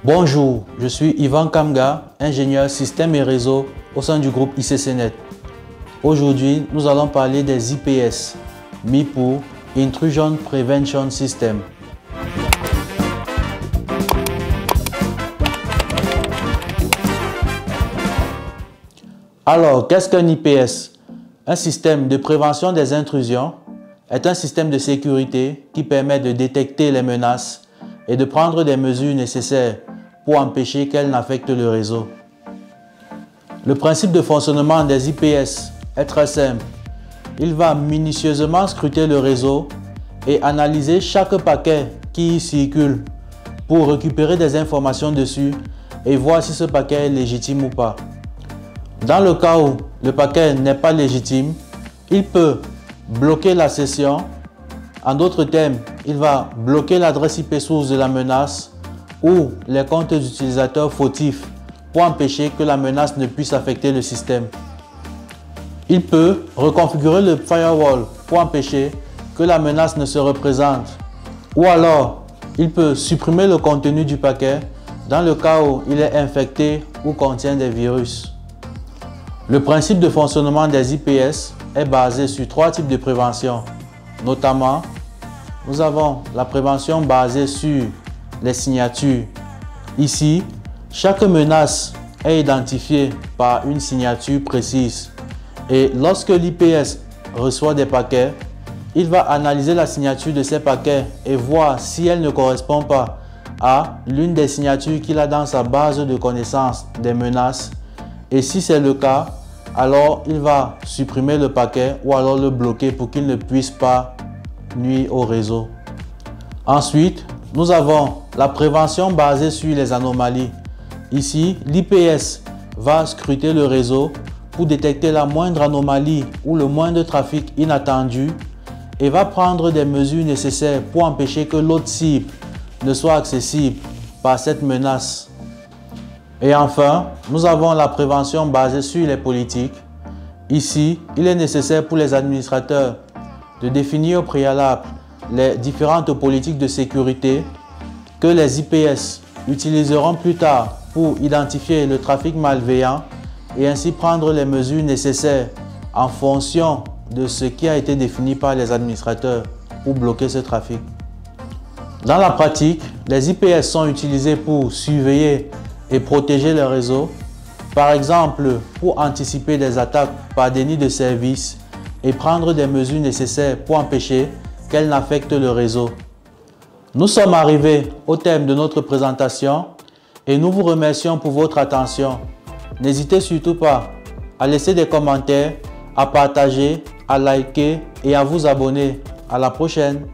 Bonjour, je suis Ivan Kamga, ingénieur système et réseau au sein du groupe ICCNet. Aujourd'hui, nous allons parler des IPS, mis pour Intrusion Prevention System. Alors, qu'est-ce qu'un IPS? Un système de prévention des intrusions est un système de sécurité qui permet de détecter les menaces et de prendre des mesures nécessaires pour empêcher qu'elles n'affectent le réseau. Le principe de fonctionnement des IPS est très simple. Il va minutieusement scruter le réseau et analyser chaque paquet qui y circule pour récupérer des informations dessus et voir si ce paquet est légitime ou pas. Dans le cas où le paquet n'est pas légitime, il peut bloquer la session. En d'autres termes, il va bloquer l'adresse IP source de la menace ou les comptes d'utilisateurs fautifs pour empêcher que la menace ne puisse affecter le système. Il peut reconfigurer le firewall pour empêcher que la menace ne se représente. Ou alors, il peut supprimer le contenu du paquet dans le cas où il est infecté ou contient des virus. Le principe de fonctionnement des IPS est basé sur trois types de prévention. Notamment, nous avons la prévention basée sur les signatures. Ici, chaque menace est identifiée par une signature précise. Et lorsque l'IPS reçoit des paquets, il va analyser la signature de ces paquets et voir si elle ne correspond pas à l'une des signatures qu'il a dans sa base de connaissances des menaces. Et si c'est le cas, alors il va supprimer le paquet ou alors le bloquer pour qu'il ne puisse pas nuire au réseau. Ensuite, nous avons la prévention basée sur les anomalies. Ici, l'IPS va scruter le réseau pour détecter la moindre anomalie ou le moindre trafic inattendu et va prendre des mesures nécessaires pour empêcher que l'autre cible ne soit accessible par cette menace. Et enfin, nous avons la prévention basée sur les politiques. Ici, il est nécessaire pour les administrateurs de définir au préalable les différentes politiques de sécurité que les IPS utiliseront plus tard pour identifier le trafic malveillant et ainsi prendre les mesures nécessaires en fonction de ce qui a été défini par les administrateurs pour bloquer ce trafic. Dans la pratique, les IPS sont utilisés pour surveiller et protéger le réseau, par exemple pour anticiper des attaques par déni de service et prendre des mesures nécessaires pour empêcher qu'elles n'affectent le réseau. Nous sommes arrivés au terme de notre présentation et nous vous remercions pour votre attention. N'hésitez surtout pas à laisser des commentaires, à partager, à liker et à vous abonner. À la prochaine!